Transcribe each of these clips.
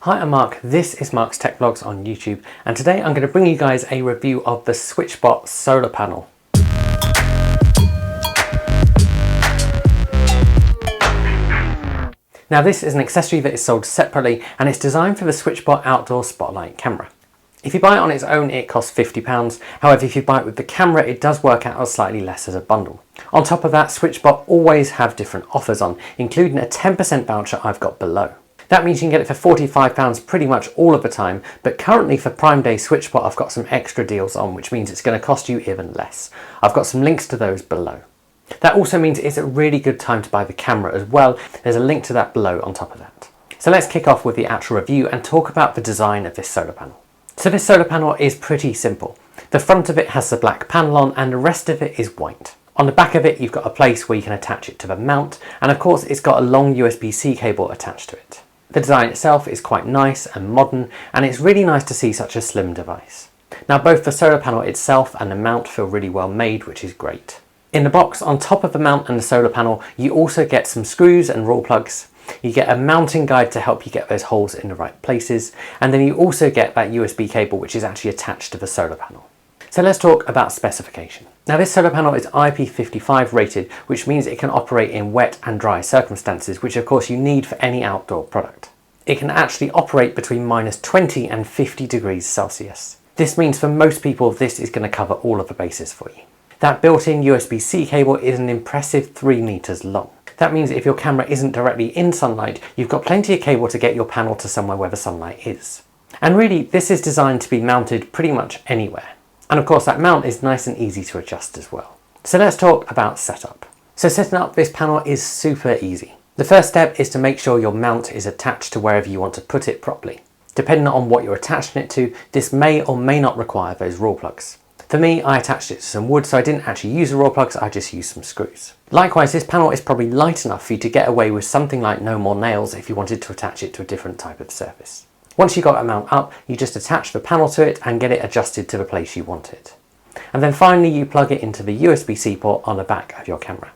Hi, I'm Mark. This is Mark's Tech Vlogs on YouTube, and today I'm going to bring you guys a review of the Switchbot solar panel. Now, this is an accessory that is sold separately, and it's designed for the Switchbot outdoor spotlight camera. If you buy it on its own, it costs £50. However, if you buy it with the camera, it does work out slightly less as a bundle. On top of that, Switchbot always have different offers on, including a 10% voucher I've got below. That means you can get it for £45 pretty much all of the time, but currently for Prime Day Switchbot I've got some extra deals on, which means it's going to cost you even less. I've got some links to those below. That also means it's a really good time to buy the camera as well. There's a link to that below on top of that. So let's kick off with the actual review and talk about the design of this solar panel. So this solar panel is pretty simple. The front of it has the black panel on and the rest of it is white. On the back of it you've got a place where you can attach it to the mount, and of course it's got a long USB-C cable attached to it. The design itself is quite nice and modern, and it's really nice to see such a slim device. Now, both the solar panel itself and the mount feel really well made, which is great. In the box, on top of the mount and the solar panel, you also get some screws and raw plugs. You get a mounting guide to help you get those holes in the right places, and then you also get that USB cable which is actually attached to the solar panel. So let's talk about specification. Now, this solar panel is IP55 rated, which means it can operate in wet and dry circumstances, which of course you need for any outdoor product. It can actually operate between -20 and 50 degrees Celsius. This means for most people this is going to cover all of the bases for you. That built-in USB-C cable is an impressive 3 meters long. That means if your camera isn't directly in sunlight, you've got plenty of cable to get your panel to somewhere where the sunlight is. And really, this is designed to be mounted pretty much anywhere. And of course that mount is nice and easy to adjust as well. So let's talk about setup. So setting up this panel is super easy. The first step is to make sure your mount is attached to wherever you want to put it properly. Depending on what you're attaching it to, this may or may not require those raw plugs. For me, I attached it to some wood, so I didn't actually use the raw plugs, I just used some screws. Likewise, this panel is probably light enough for you to get away with something like no more nails if you wanted to attach it to a different type of surface. Once you've got that mount up, you just attach the panel to it and get it adjusted to the place you want it. And then finally you plug it into the USB-C port on the back of your camera.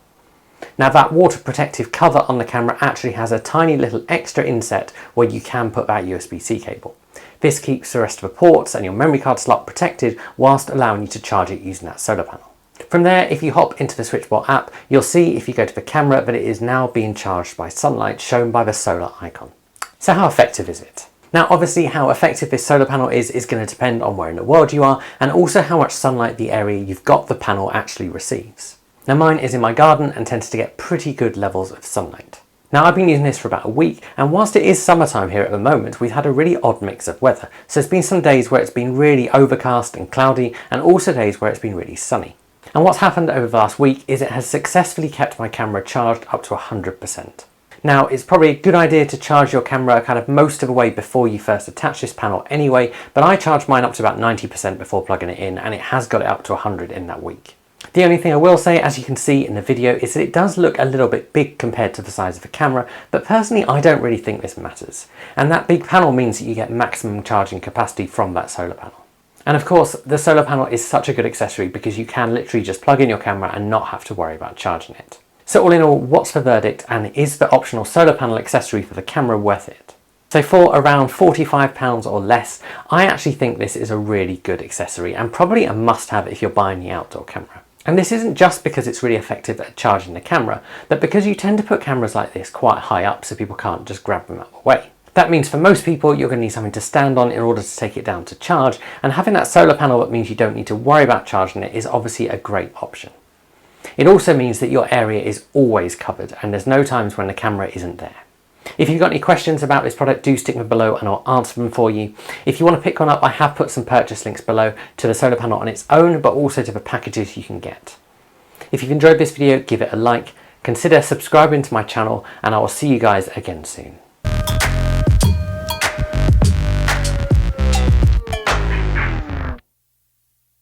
Now, that water protective cover on the camera actually has a tiny little extra inset where you can put that USB-C cable. This keeps the rest of the ports and your memory card slot protected whilst allowing you to charge it using that solar panel. From there, if you hop into the Switchbot app, you'll see if you go to the camera that it is now being charged by sunlight shown by the solar icon. So how effective is it? Now, obviously how effective this solar panel is going to depend on where in the world you are and also how much sunlight the area you've got the panel actually receives. Now, mine is in my garden and tends to get pretty good levels of sunlight. Now, I've been using this for about a week, and whilst it is summertime here at the moment, we've had a really odd mix of weather. So there's been some days where it's been really overcast and cloudy, and also days where it's been really sunny. And what's happened over the last week is it has successfully kept my camera charged up to 100%. Now, it's probably a good idea to charge your camera kind of most of the way before you first attach this panel anyway, but I charged mine up to about 90% before plugging it in, and it has got it up to 100 in that week. The only thing I will say, as you can see in the video, is that it does look a little bit big compared to the size of the camera, but personally I don't really think this matters. And that big panel means that you get maximum charging capacity from that solar panel. And of course, the solar panel is such a good accessory because you can literally just plug in your camera and not have to worry about charging it. So all in all, what's the verdict, and is the optional solar panel accessory for the camera worth it? So for around £45 or less, I actually think this is a really good accessory and probably a must-have if you're buying the outdoor camera. And this isn't just because it's really effective at charging the camera, but because you tend to put cameras like this quite high up so people can't just grab them out of the way. That means for most people you're going to need something to stand on in order to take it down to charge, and having that solar panel that means you don't need to worry about charging it is obviously a great option. It also means that your area is always covered and there's no times when the camera isn't there. If you've got any questions about this product, do stick them below and I'll answer them for you. If you want to pick one up, I have put some purchase links below to the solar panel on its own, but also to the packages you can get. If you've enjoyed this video, give it a like, consider subscribing to my channel, and I will see you guys again soon.